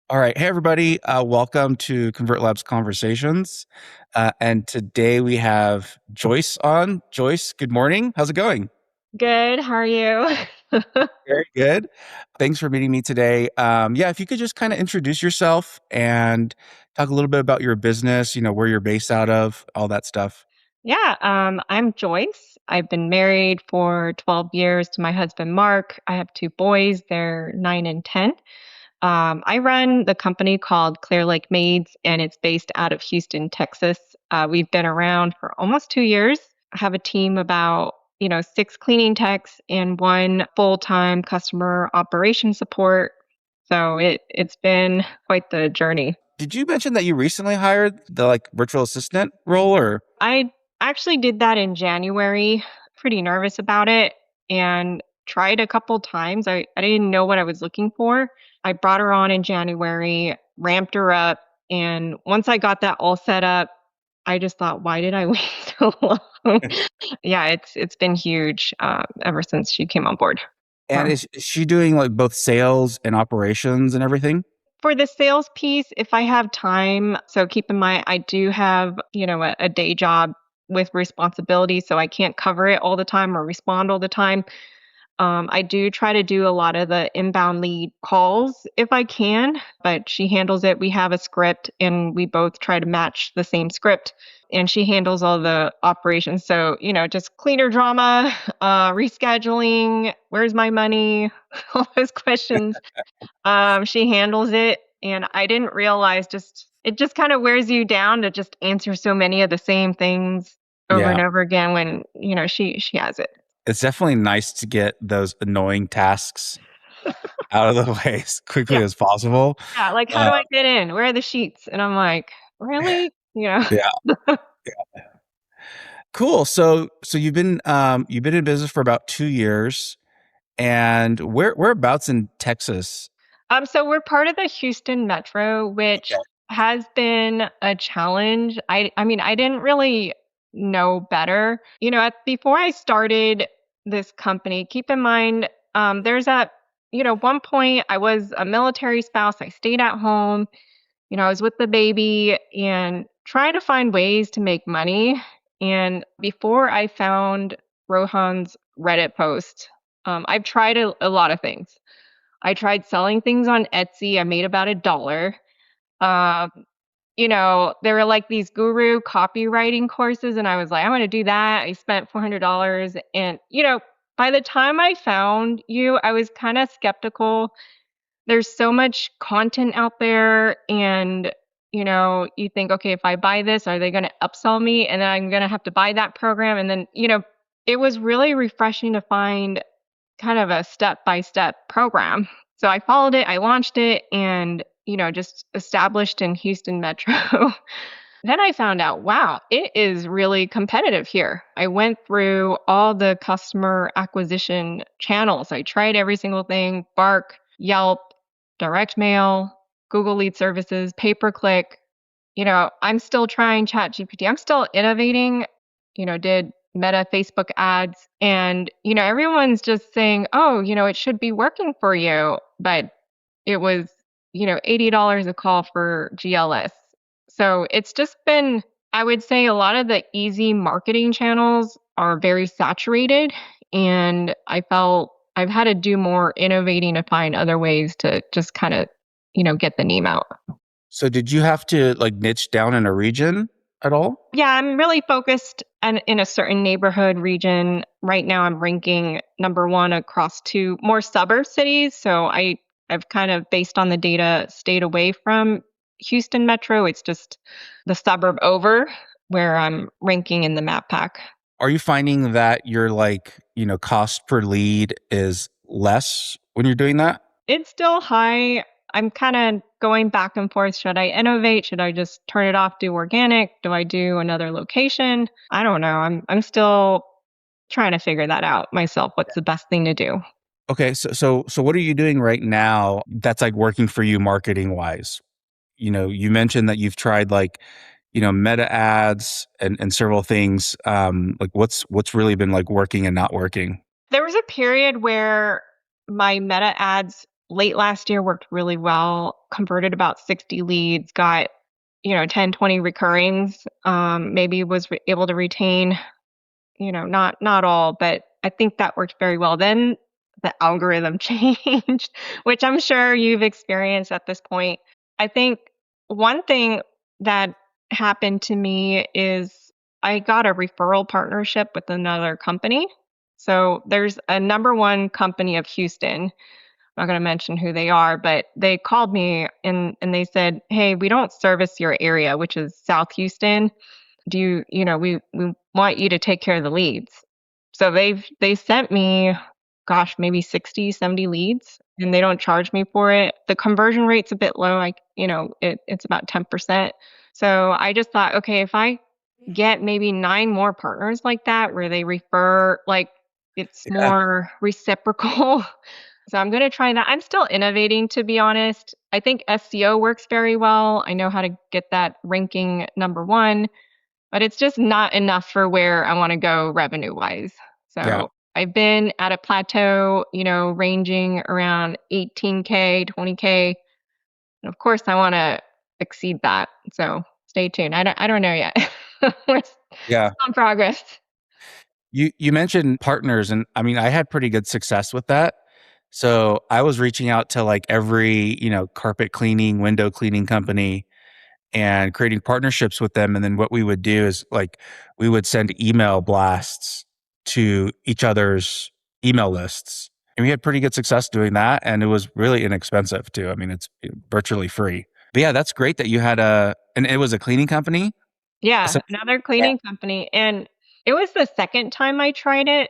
All right. Hey, everybody. Welcome to ConvertLabs Conversations. And today we have Joyce on. Joyce, good morning. How's it going? Good. How are you? Very good. Thanks for meeting me today. Yeah, if you could just kind of introduce yourself and talk a little bit about your business, where you're based out of, all that stuff. Yeah, I'm Joyce. I've been married for 12 years to my husband, Mark. I have two boys, they're 9 and 10. I run the company called Clear Lake Maids, and it's based out of Houston, Texas. We've been around for almost 2 years. I have a team about, six cleaning techs and one full-time customer operation support. So it's been quite the journey. Did you mention that you recently hired the virtual assistant role or? I actually did that in January, pretty nervous about it, and tried a couple times. I didn't know what I was looking for. I brought her on in January, ramped her up, and once I got that all set up, I just thought, why did I wait so long? Yeah, it's been huge ever since she came on board. And So is she doing like both sales and operations and everything? for the sales piece, if I have time, so keep in mind I do have, a day job with responsibility, so I can't cover it all the time or respond all the time. I do try to do a lot of the inbound lead calls if I can, but she handles it. We have a script and we both try to match the same script. And she handles all the operations. So, just cleaner drama, rescheduling, where's my money, all those questions. She handles it. And I didn't realize it just kind of wears you down to just answer so many of the same things over and Yeah. over again when, she has it. It's definitely nice to get those annoying tasks out of the way as quickly Yeah. as possible. Yeah, like, "How Uh, do I get in? Where are the sheets?" And I'm like, "Really?" You know? yeah, cool. So you've been in business for about 2 years, and whereabouts in Texas? So we're part of the Houston Metro, Okay. which has been a challenge. I mean, I didn't really know better. Before I started this company, keep in mind, there's one point I was a military spouse. I stayed at home. I was with the baby and trying to find ways to make money. And before I found Rohan's Reddit post, I've tried a lot of things. I tried selling things on Etsy. I made about $1. Um, there were like these guru copywriting courses, and I was like, I'm going to do that. I spent $400. And, by the time I found you, I was kind of skeptical. There's so much content out there, and, you think, okay, if I buy this, are they going to upsell me? And then I'm going to have to buy that program. And then, it was really refreshing to find kind of a step-by-step program. So I followed it, I launched it, and, just established in Houston Metro. Then I found out, wow, it is really competitive here. I went through all the customer acquisition channels. I tried every single thing, Bark, Yelp, direct mail, Google Lead Services, pay-per-click. I'm still trying ChatGPT. I'm still innovating, did Meta Facebook ads. And, everyone's just saying, oh, it should be working for you. But it was, $80 a call for GLS. So it's just been, I would say a lot of the easy marketing channels are very saturated. And I felt I've had to do more innovating to find other ways to just kind of, get the name out. So did you have to like niche down in a region at all? Yeah, I'm really focused in a certain neighborhood region. Right now, I'm ranking number one across two more suburb cities. So I've kind of, based on the data, stayed away from Houston Metro. It's just the suburb over where I'm ranking in the map pack. Are you finding that your cost per lead is less when you're doing that? It's still high. I'm kind of going back and forth. Should I innovate? Should I just turn it off, do organic? Do I do another location? I don't know. I'm still trying to figure that out myself. What's the best thing to do? Okay, so what are you doing right now that's like working for you marketing wise? You mentioned that you've tried meta ads and several things. Like what's really been like working and not working? There was a period where my meta ads late last year worked really well, converted about 60 leads, got, 10, 20 recurrings, maybe was able to retain, not all, but I think that worked very well. Then the algorithm changed, which I'm sure you've experienced at this point. I think one thing that happened to me is I got a referral partnership with another company. So there's a number one company of Houston. I'm not going to mention who they are, but they called me and they said, "Hey, we don't service your area, which is South Houston. Do we want you to take care of the leads." So they sent me, gosh, maybe 60, 70 leads, and they don't charge me for it. The conversion rate's a bit low, it's about 10%. So I just thought, okay, if I get maybe 9 more partners like that where they refer, like it's Yeah. more reciprocal. So I'm gonna try that. I'm still innovating, to be honest. I think SEO works very well. I know how to get that ranking number 1, but it's just not enough for where I wanna go revenue-wise. Yeah. So I've been at a plateau, ranging around 18K, 20K, and of course, I wanna exceed that. So stay tuned. I don't know yet. We're Yeah. still in progress. You mentioned partners, and I mean, I had pretty good success with that. So I was reaching out to like every, carpet cleaning, window cleaning company and creating partnerships with them. And then what we would do is like we would send email blasts to each other's email lists. And we had pretty good success doing that. And it was really inexpensive too. I mean, it's virtually free. But yeah, that's great that you had and it was a cleaning company. Yeah, So, another yeah. cleaning company, and it was the second time I tried it.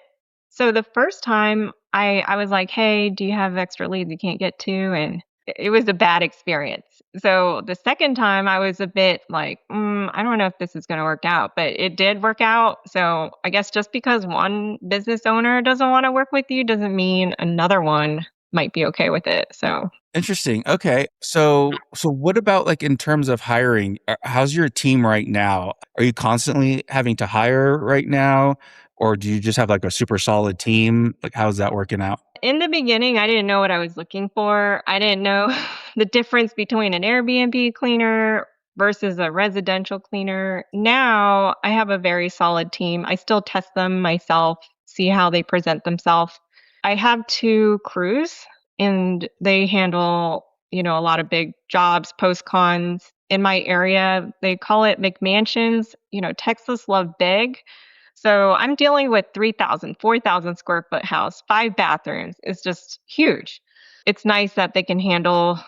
So the first time I was like, "Hey, do you have extra leads you can't get to?" And it was a bad experience. So the second time I was a bit like, I don't know if this is gonna work out," but it did work out. So I guess just because one business owner doesn't wanna work with you doesn't mean another one might be okay with it. So Interesting. Okay. So what about like in terms of hiring? How's your team right now? Are you constantly having to hire right now, or do you just have like a super solid team? Like how's that working out? in the beginning, I didn't know what I was looking for. I didn't know the difference between an Airbnb cleaner versus a residential cleaner. Now I have a very solid team. I still test them myself, see how they present themselves. I have 2 crews and they handle, a lot of big jobs, post cons in my area. They call it McMansions. Texas love big. So I'm dealing with 3,000, 4,000 square foot house, 5 bathrooms. It's just huge. It's nice that they can handle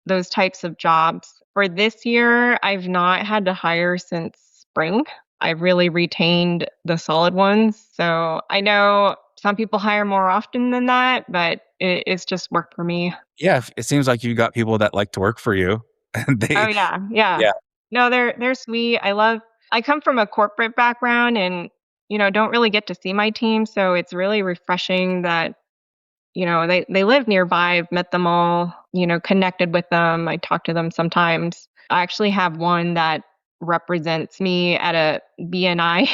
those types of jobs. For this year, I've not had to hire since spring. I've really retained the solid ones. So I know some people hire more often than that, but it's just worked for me. Yeah, it seems like you got people that like to work for you. And Oh they yeah, yeah. yeah. No, they're sweet. I come from a corporate background and don't really get to see my team, so it's really refreshing that they live nearby. I've met them all, connected with them. I talk to them sometimes. I actually have one that represents me at a BNI.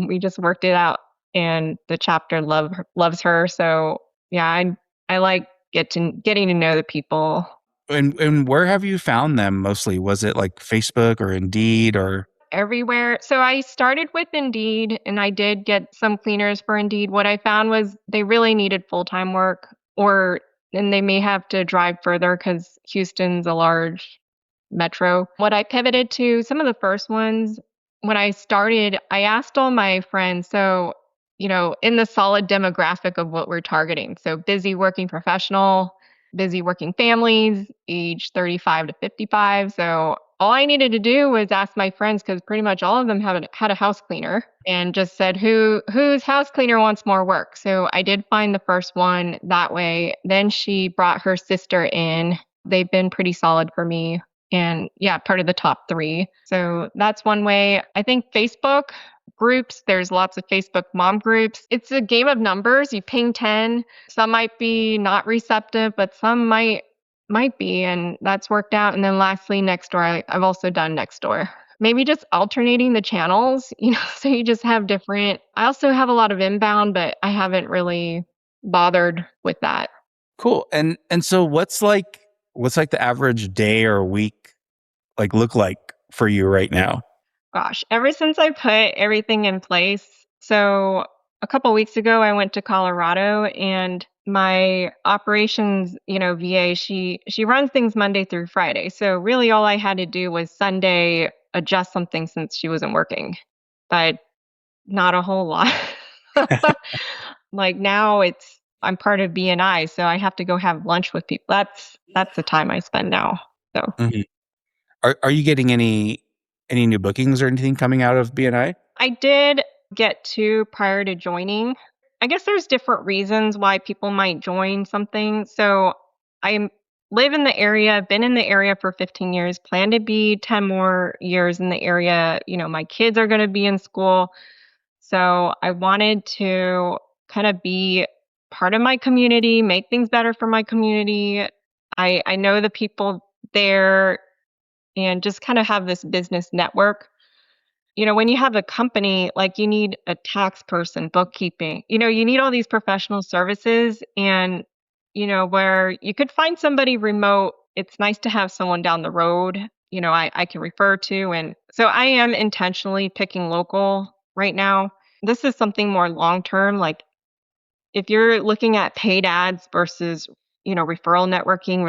We just worked it out and the chapter loves her. So yeah, I like getting to know the people. And where have you found them mostly? Was it like Facebook or Indeed or Everywhere. So I started with Indeed and I did get some cleaners for Indeed. What I found was they really needed full-time work or and they may have to drive further cuz Houston's a large metro. What I pivoted to, some of the first ones when I started, I asked all my friends, so, in the solid demographic of what we're targeting. So busy working professional, busy working families, age 35 to 55. So all I needed to do was ask my friends because pretty much all of them had a house cleaner and just said whose house cleaner wants more work. So I did find the first one that way. Then she brought her sister in. They've been pretty solid for me and yeah, part of the top 3. So that's one way. I think Facebook groups, there's lots of Facebook mom groups. It's a game of numbers. You ping 10. Some might be not receptive, but some might be, and that's worked out. And then lastly, Nextdoor. I've also done Nextdoor. Maybe just alternating the channels, so you just have different. I also have a lot of inbound, but I haven't really bothered with that. Cool. And so what's like the average day or week like look like for you right now? Gosh, ever since I put everything in place. So a couple weeks ago, I went to Colorado, and my operations, VA, she runs things Monday through Friday. So really, all I had to do was Sunday adjust something since she wasn't working, but not a whole lot. Like now, I'm part of BNI, so I have to go have lunch with people. That's the time I spend now. So. Mhm. Are you getting any new bookings or anything coming out of BNI? I did get two prior to joining. I guess there's different reasons why people might join something. So I live in the area, been in the area for 15 years, plan to be 10 more years in the area. My kids are going to be in school. So I wanted to kind of be part of my community, make things better for my community. I know the people there, and just kind of have this business network. When you have a company, like, you need a tax person, bookkeeping, you need all these professional services, and, where you could find somebody remote, it's nice to have someone down the road, I can refer to. And so I am intentionally picking local right now. This is something more long term. Like, if you're looking at paid ads versus, referral networking,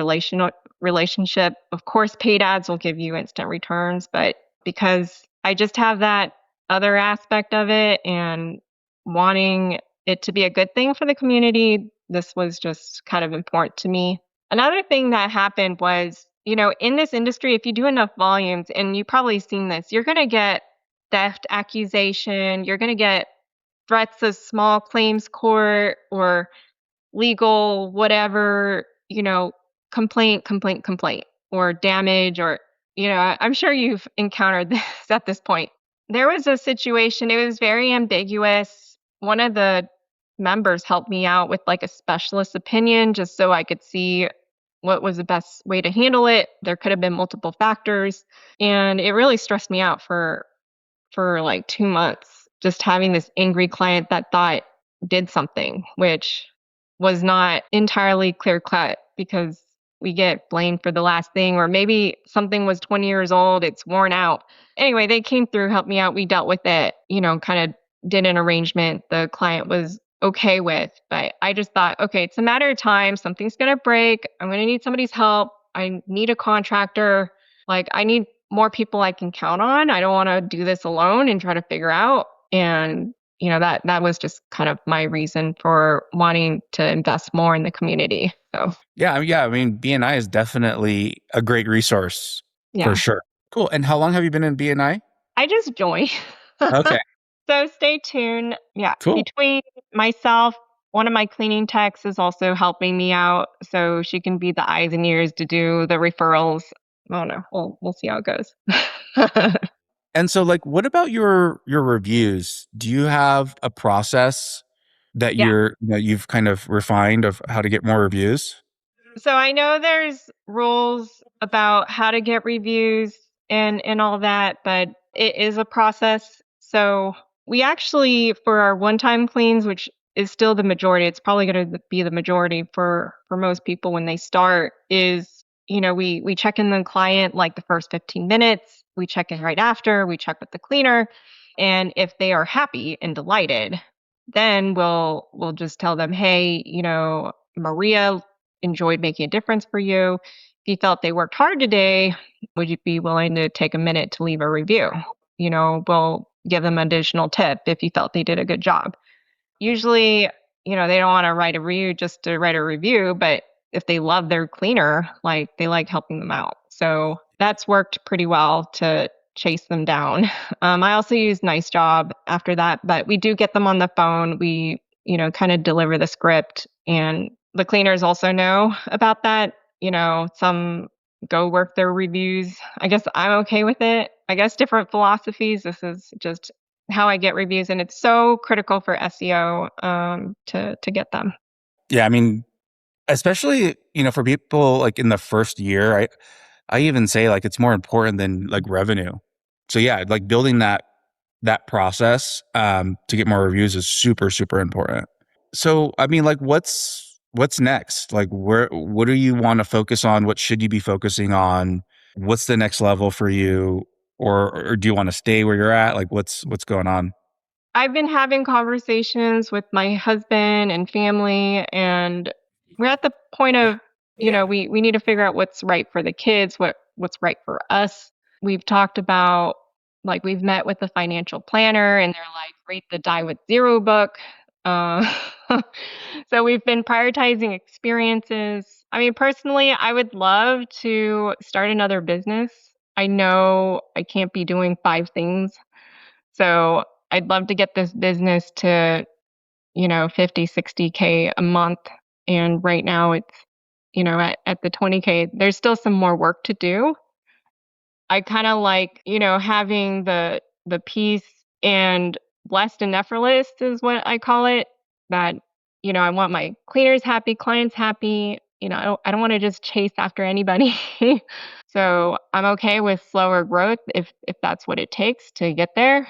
relationship, of course, paid ads will give you instant returns. But because I just have that other aspect of it and wanting it to be a good thing for the community, this was just kind of important to me. Another thing that happened was, in this industry, if you do enough volumes, and you probably seen this, you're going to get theft accusation, you're going to get threats of small claims court or legal whatever, complaint, complaint, complaint, or damage, or, I'm sure you've encountered this at this point. There was a situation, it was very ambiguous. One of the members helped me out with like a specialist opinion just so I could see what was the best way to handle it. There could have been multiple factors, and it really stressed me out for like 2 months, just having this angry client that thought did something, which was not entirely clear cut, because we get blamed for the last thing, or maybe something was 20 years old, it's worn out. Anyway, they came through, helped me out. We dealt with it, kind of did an arrangement the client was okay with. But I just thought, okay, it's a matter of time. Something's going to break. I'm going to need somebody's help. I need a contractor. Like, I need more people I can count on. I don't want to do this alone and try to figure out. And that was just kind of my reason for wanting to invest more in the community. So Yeah, I mean, BNI is definitely a great resource for yeah, sure. Cool. And how long have you been in BNI? I just joined. Okay, So stay tuned. Yeah, cool. between myself, one of my cleaning techs is also helping me out, so she can be the eyes and ears to do the referrals. I don't know. We'll see how it goes. And so like what about your reviews? Do you have a process that Yeah. you've kind of refined of how to get more reviews? So I know there's rules about how to get reviews and all that, but it is a process. So we actually, for our one-time cleans, which is still the majority, it's probably going to be the majority for most people when they start, is, we check in the client like the first 15 minutes, we check in right after, we check with the cleaner, and if they are happy and delighted, then we'll just tell them, hey, Maria enjoyed making a difference for you. If you felt they worked hard today, would you be willing to take a minute to leave a review? We'll give them an additional tip if you felt they did a good job. Usually, they don't want to write a review just to write a review, but if they love their cleaner, like, they like helping them out. So that's worked pretty well to chase them down. I also use Nice Job after that, but we do get them on the phone. We, kind of deliver the script, and the cleaners also know about that. Some go work their reviews. I guess I'm okay with it. I guess different philosophies. This is just how I get reviews, and it's so critical for SEO to get them. Yeah, I mean, especially, for people like in the first year, I even say like it's more important than like revenue. So yeah, like building that process to get more reviews is super, super important. So I mean, like what's next? Like what do you want to focus on? What should you be focusing on? What's the next level for you? Or do you want to stay where you're at? Like what's going on? I've been having conversations with my husband and family, and we're at the point of, we need to figure out what's right for the kids, what's right for us. We've talked about, like, we've met with a financial planner, and they're like, read the Die with Zero book. Uh, so we've been prioritizing experiences. I mean, personally, I would love to start another business. I know I can't be doing five things. So I'd love to get this business to, 50, 60K a month. And right now it's, at the 20K, there's still some more work to do. I kind of like, having the peace and blessed and effortless is what I call it. That, I want my cleaners happy, clients happy. I don't want to just chase after anybody. So I'm okay with slower growth if that's what it takes to get there.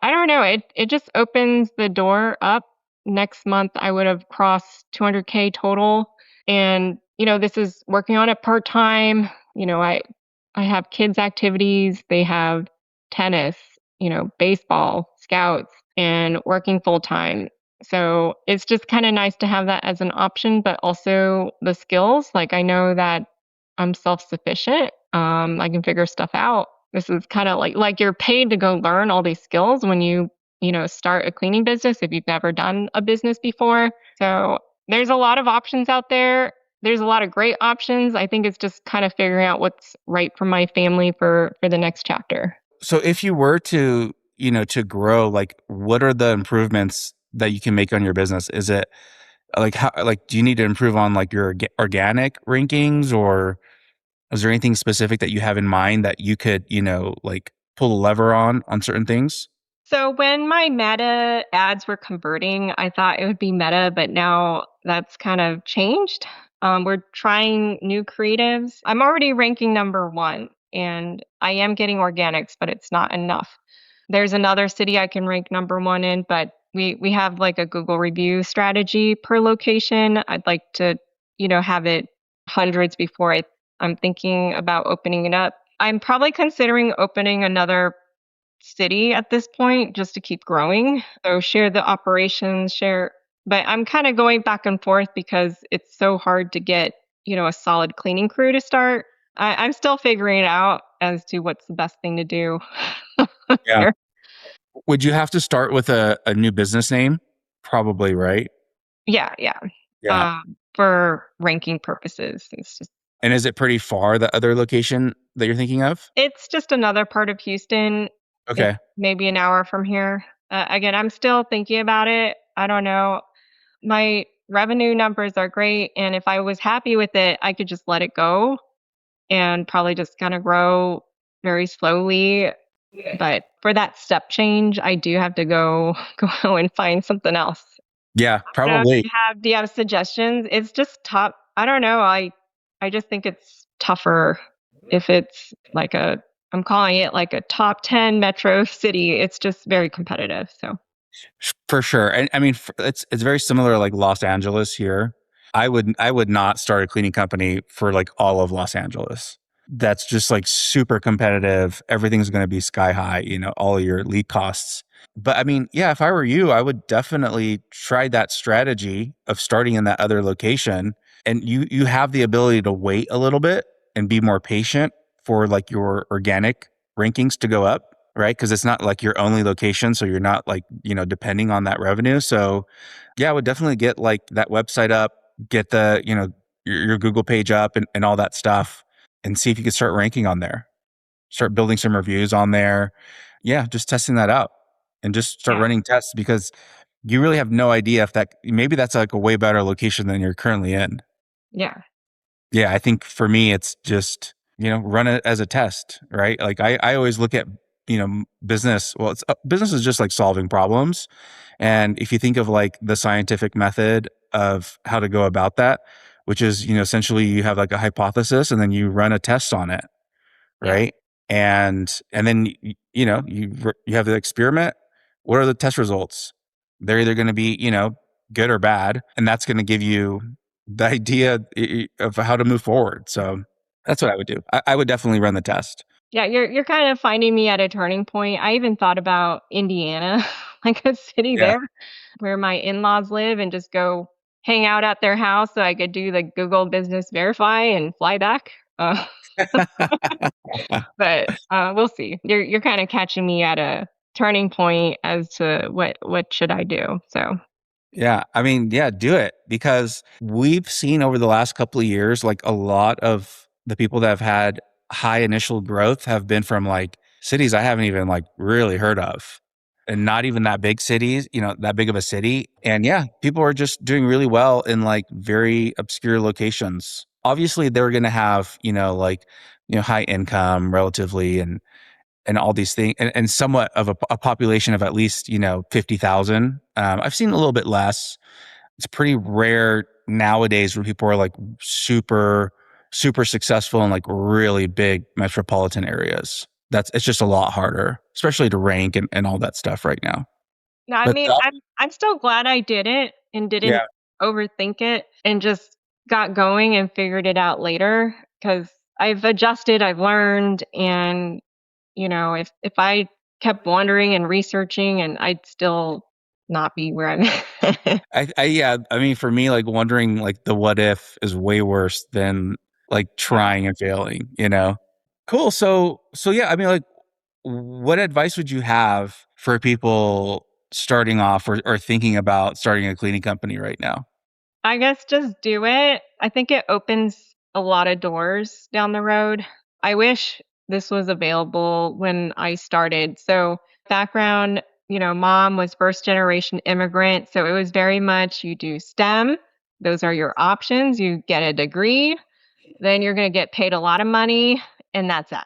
I don't know. It just opens the door up. Next month I would have crossed 200K total, and this is working on it part time. I have kids activities. They have tennis, baseball, scouts, and working full time. So it's just kind of nice to have that as an option, but also the skills. Like, I know that I'm self-sufficient. I can figure stuff out. This is kind of like you're paid to go learn all these skills when you start a cleaning business if you've never done a business before. So there's a lot of options out there. There's a lot of great options. I think it's just kind of figuring out what's right for my family for the next chapter. So if you were to, to grow, like what are the improvements that you can make on your business? Is it like how like do you need to improve on like your organic rankings, or is there anything specific that you have in mind that you could, like pull a lever on certain things? So when my Meta ads were converting, I thought it would be Meta, but now that's kind of changed. We're trying new creatives. I'm already ranking number one, and I am getting organics, but it's not enough. There's another city I can rank number one in, but we have like a Google review strategy per location. I'd like to, have it hundreds before I'm thinking about opening it up. I'm probably considering opening another city at this point just to keep growing. So share the operations, but I'm kind of going back and forth because it's so hard to get, a solid cleaning crew to start. I'm still figuring it out as to what's the best thing to do Yeah. here. Would you have to start with a new business name? Probably, right? Yeah, yeah. Yeah. For ranking purposes, And is it pretty far, the other location that you're thinking of? it's just another part of Houston. It's Okay. maybe an hour from here. Again, I'm still thinking about it. I don't know. My revenue numbers are great, and if I was happy with it, I could just let it go and probably just kind of grow very slowly. But for that step change, I do have to go go and find something else. Yeah, I don't know if probably. do you have suggestions? It's just tough. I don't know. I just think it's tougher if it's like I'm calling it like a top 10 metro city. It's just very competitive. So, For sure. And I mean, it's very similar like Los Angeles here. I would not start a cleaning company for like all of Los Angeles. That's just like super competitive. Everything's going to be sky high, all of your lead costs. But I mean, yeah, if I were you, I would definitely try that strategy of starting in that other location. And you have the ability to wait a little bit and be more patient for like your organic rankings to go up, right? Because it's not like your only location, so you're not like, depending on that revenue. So yeah, I would definitely get like that website up, get the, your Google page up and all that stuff, and see if you can start ranking on there. Start building some reviews on there. Yeah, just testing that out and just start yeah. running tests, because you really have no idea if that maybe that's like a way better location than you're currently in. Yeah. Yeah, I think for me, it's just, run it as a test, right? Like I always look at, business. Well, business is just like solving problems. And if you think of like the scientific method of how to go about that, which is, essentially you have like a hypothesis and then you run a test on it, Yeah. right? And then, you have the experiment. What are the test results? They're either going to be, good or bad. And that's going to give you the idea of how to move forward. So that's what I would do. I would definitely run the test. Yeah, you're kind of finding me at a turning point. I even thought about Indiana, like a city Yeah. there where my in-laws live and just go hang out at their house so I could do the Google Business Verify and fly back. But we'll see. You're kind of catching me at a turning point as to what should I do. So Yeah, I mean, yeah, do it because we've seen over the last couple of years, like a lot of the people that have had high initial growth have been from like cities I haven't even like really heard of and not even that big cities, that big of a city. And yeah, people are just doing really well in like very obscure locations. Obviously, they're going to have, high income relatively and all these things and somewhat of a population of at least 50,000. I've seen a little bit less. It's pretty rare nowadays where people are like super successful in like really big metropolitan areas. It's just a lot harder, especially to rank and all that stuff right now. no, I But mean I'm still glad I did it and didn't yeah, overthink it and just got going and figured it out later because I've adjusted, I've learned, and if I kept wondering and researching, and I'd still not be where I'm at. yeah, I mean, for me, like wondering like the what if is way worse than like Yeah. trying and failing. Cool. So yeah, I mean, like, what advice would you have for people starting off or thinking about starting a cleaning company right now? I guess just do it. I think it opens a lot of doors down the road. I wish this was available when I started. So, background, mom was first generation immigrant. So, it was very much you do STEM, those are your options. You get a degree, then you're going to get paid a lot of money, and that's it.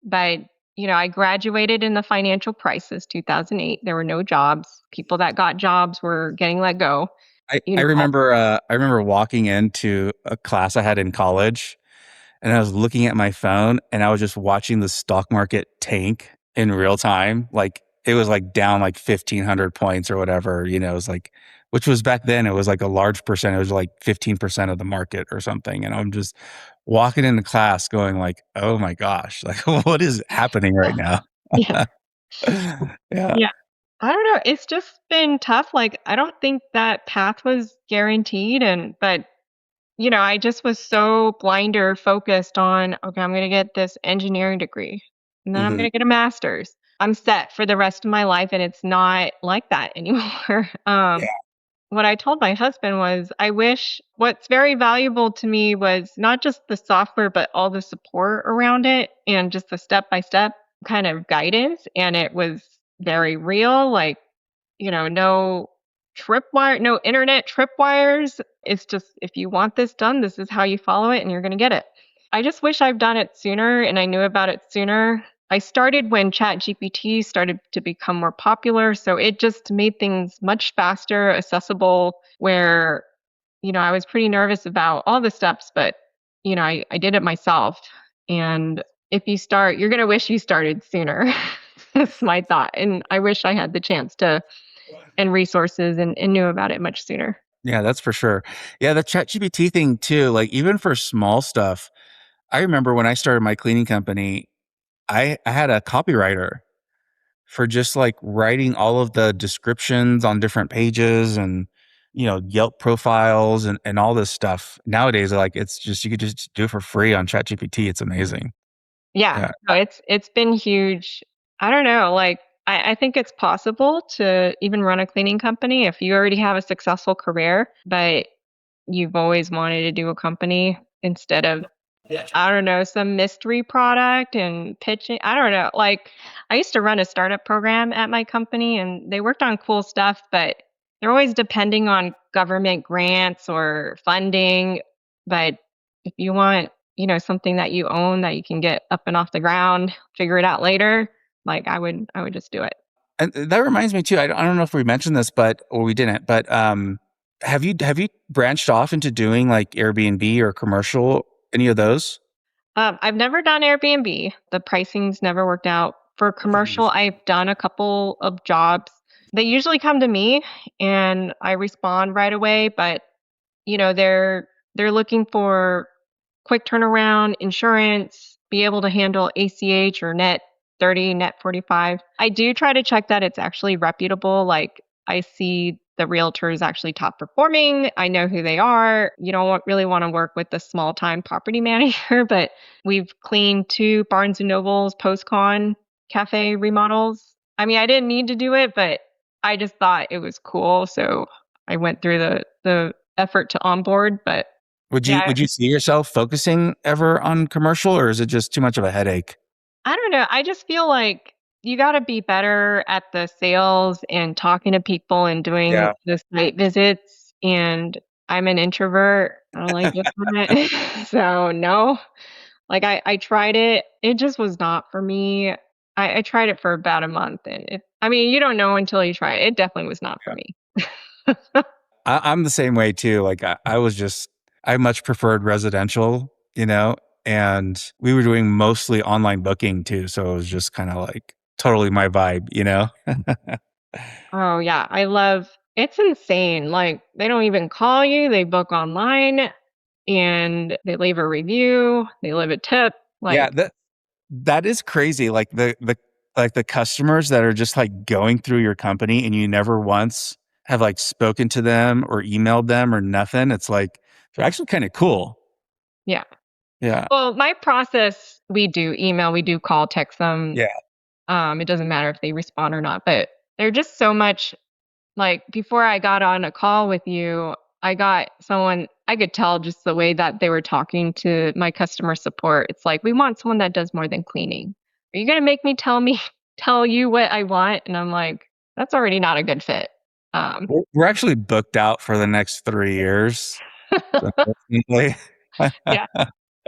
But I graduated in the financial crisis, 2008. There were no jobs. People that got jobs were getting let go. I, You I know, remember I remember walking into a class I had in college and I was looking at my phone and I was just watching the stock market tank in real time. Like it was like down like 1,500 points or whatever, it was like, which was back then, it was like a large percent. It was like 15% of the market or something. And I'm just walking into class going like, oh my gosh, like what is happening right now? yeah. Yeah. Yeah. I don't know. It's just been tough. Like, I don't think that path was guaranteed. But, I just was so blinder focused on, okay, I'm going to get this engineering degree and then I'm Hmm. going to get a master's. I'm set for the rest of my life. And it's not like that anymore. Yeah. What I told my husband was, I wish what's very valuable to me was not just the software, but all the support around it and just the step by step kind of guidance. And it was very real, like, no tripwire, no internet tripwires. It's just, if you want this done, this is how you follow it and you're going to get it. I just wish I've done it sooner and I knew about it sooner. I started when ChatGPT started to become more popular, so it just made things much faster, accessible, where, I was pretty nervous about all the steps, but, I did it myself. And if you start, you're going to wish you started sooner. That's my thought. And I wish I had the chance to and resources and knew about it much sooner. Yeah, that's for sure. Yeah, the ChatGPT thing too, like even for small stuff, I remember when I started my cleaning company, I had a copywriter for just like writing all of the descriptions on different pages and Yelp profiles and all this stuff. Nowadays, like it's just you could just do it for free on ChatGPT. It's amazing. Yeah, Yeah. no, it's been huge. I don't know, like, I think it's possible to even run a cleaning company if you already have a successful career, but you've always wanted to do a company instead of, I don't know, some mystery product and pitching. I don't know. Like, I used to run a startup program at my company and they worked on cool stuff, but they're always depending on government grants or funding. But if you want, something that you own that you can get up and off the ground, figure it out later, like I would just do it. And that reminds me too. I don't know if we mentioned this, but or we didn't. But have you branched off into doing like Airbnb or commercial any of those? I've never done Airbnb. The pricing's never worked out. For commercial, I've done a couple of jobs. They usually come to me and I respond right away, but they're they're looking for quick turnaround, insurance, be able to handle ACH or net 30, net 45. I do try to check that it's actually reputable. Like I see the realtor is actually top performing. I know who they are. You don't really want to work with the small time property manager, but we've cleaned 2 Barnes and Nobles post-con cafe remodels. I mean, I didn't need to do it, but I just thought it was cool. So I went through the effort to onboard, but yeah, Would you see yourself focusing ever on commercial, or is it just too much of a headache? I don't know. I just feel like you got to be better at the sales and talking to people and doing Yeah. the site visits. And I'm an introvert. I don't like doing that. So no, like I tried it. It just was not for me. I tried it for about a month, and I mean, you don't know until you try it. It definitely was not for me. I'm the same way too. Like I was just, I much preferred residential, and we were doing mostly online booking too. So it was just kind of like totally my vibe. Oh yeah, I love. It's insane. Like they don't even call you. They book online and they leave a review, they leave a tip, Yeah, like that is crazy. Like the customers that are just like going through your company and you never once have like spoken to them or emailed them or nothing. It's like they're actually kind of cool. yeah. Yeah. Well, my process, we do email, we do call, text them. Yeah. It doesn't matter if they respond or not, but they're just so much like before I got on a call with you, I got someone I could tell just the way that they were talking to my customer support. It's like, we want someone that does more than cleaning. Are you gonna make me tell you what I want? And I'm like, that's already not a good fit. Um We're actually booked out for the next 3 years, unfortunately. yeah,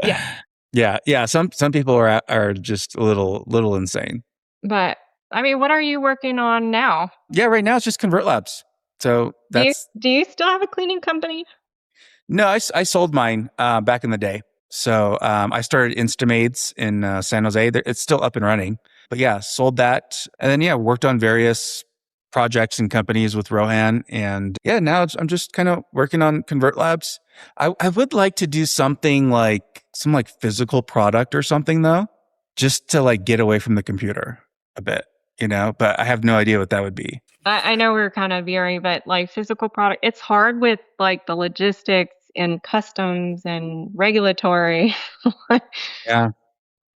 yeah. Yeah, yeah, some people are just a little insane. But I mean, what are you working on now? Yeah, right now it's just ConvertLabs. So Do you that's do you still have a cleaning company? no, I sold mine, back in the day. So, I started Instamaids in, San Jose. It's still up and running. But yeah, sold that, and then, yeah, worked on various projects and companies with Rohan, and yeah, now I'm just kinda working on ConvertLabs. I would like to do something like some, like, physical product or something, though, just to, like, get away from the computer a bit, but I have no idea what that would be. I know we're kind of veering, but like physical product, it's hard with like the logistics and customs and regulatory. Yeah.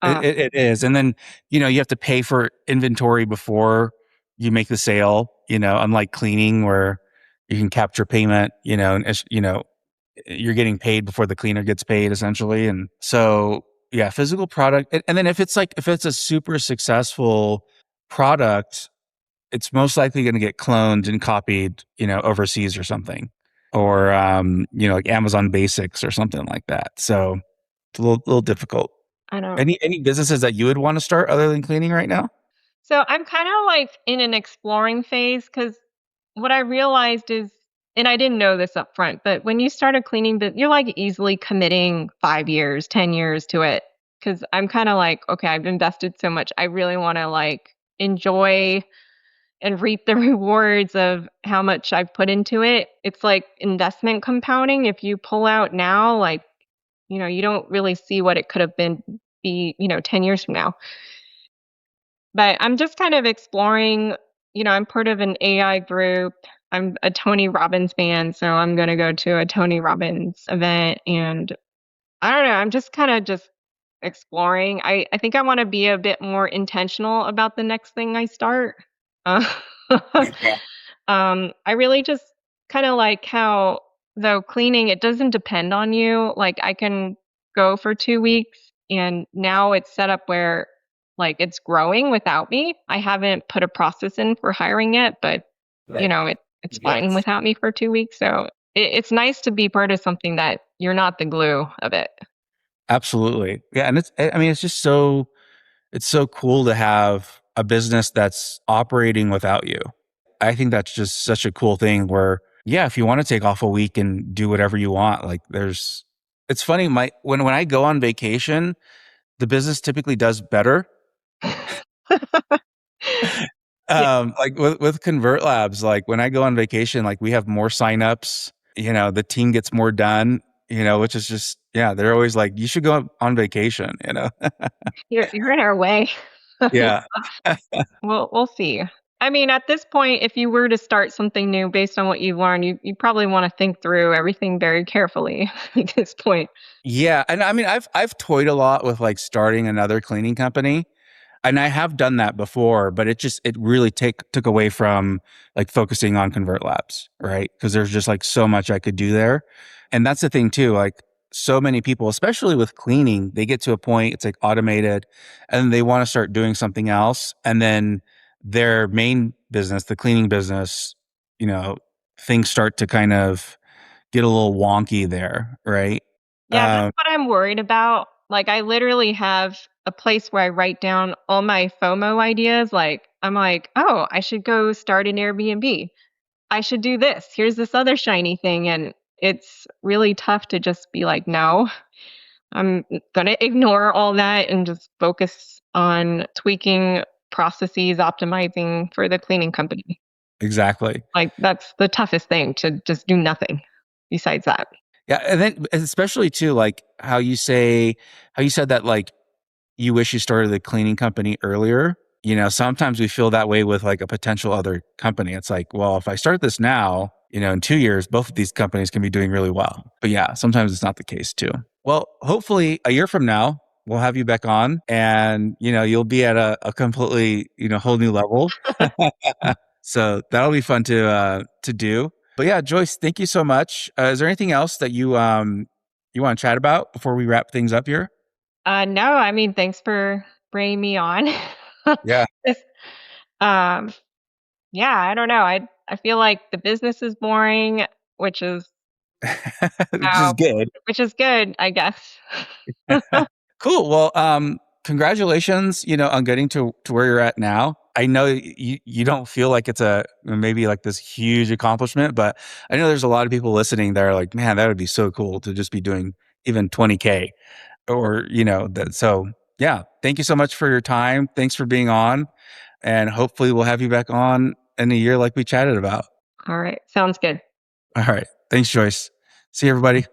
It uh, it it is, and then, you have to pay for inventory before you make the sale, unlike cleaning where you can capture payment, and you're getting paid before the cleaner gets paid essentially, and so, yeah, physical product, and then if it's a super successful product, it's most likely gonna get cloned and copied, overseas or something, or, like Amazon Basics or something like that, so it's a little difficult. I don't. Any businesses that you would wanna start other than cleaning right now? So I'm kind of like in an exploring phase because what I realized is, and I didn't know this up front, but when you start a cleaning, but you're like easily committing 5 years, 10 years to it. Cause I'm kind of like, okay, I've invested so much. I really want to like enjoy and reap the rewards of how much I've put into it. It's like investment compounding. If you pull out now, like, you don't really see what it could have been 10 years from now. But I'm just kind of exploring, I'm part of an AI group. I'm a Tony Robbins fan, so I'm going to go to a Tony Robbins event and I don't know, I'm just kind of just exploring. I think I want to be a bit more intentional about the next thing I start. Uh, Yeah. I really just kind of like how, though cleaning, it doesn't depend on you. Like I can go for 2 weeks and now it's set up where like it's growing without me. I haven't put a process in for hiring yet, but Right. it's fine Yes. without me for 2 weeks. So it's nice to be part of something that you're not the glue of it. Absolutely. Yeah, and I mean, it's so cool to have a business that's operating without you. I think that's just such a cool thing where, yeah, if you wanna take off a week and do whatever you want, like, it's funny, when I go on vacation, the business typically does better. Yeah. Like with ConvertLabs, like when I go on vacation, like we have more signups, the team gets more done. which is just, yeah, they're always like, you should go on vacation. You're in our way. Yeah. We'll see. I mean, at this point, if you were to start something new based on what you've learned, you probably want to think through everything very carefully at this point. Yeah. And I mean, I've toyed a lot with like starting another cleaning company. And I have done that before, but it really took away from like focusing on ConvertLabs, right? Because there's just like so much I could do there. And that's the thing too, like so many people, especially with cleaning, they get to a point, it's like automated, and they want to start doing something else. And then their main business, the cleaning business, you know, things start to kind of get a little wonky there, right? Yeah, that's Um, what I'm worried about. Like, I literally have a place where I write down all my FOMO ideas. Like, I'm like, oh, I should go start an Airbnb. I should do this. Here's this other shiny thing. And it's really tough to just be like, no, I'm going to ignore all that and just focus on tweaking processes, optimizing for the cleaning company. exactly. Like, that's the toughest thing, to just do nothing besides that. Yeah, and then especially too, like how you said that like you wish you started the cleaning company earlier. Sometimes we feel that way with like a potential other company. It's like, well, if I start this now, in 2 years, both of these companies can be doing really well. But yeah, sometimes it's not the case too. Well, hopefully a year from now, we'll have you back on and, you'll be at a completely, whole new level. So that'll be fun to do. But yeah, Joyce, thank you so much. Is there anything else that you want to chat about before we wrap things up here? No, I mean, thanks for bringing me on. Yeah. This, um, yeah, I don't know. I feel like the business is boring, which is Which is uh, good. which is good, I guess. Cool. Well, congratulations, on getting to where you're at now. I know you don't feel like it's a maybe like this huge accomplishment, but I know there's a lot of people listening that are like, man, that would be so cool to just be doing even 20K or, that. So yeah, thank you so much for your time. Thanks for being on. And hopefully we'll have you back on in a year like we chatted about. All right, sounds good. All right. Thanks, Joyce. See you, everybody.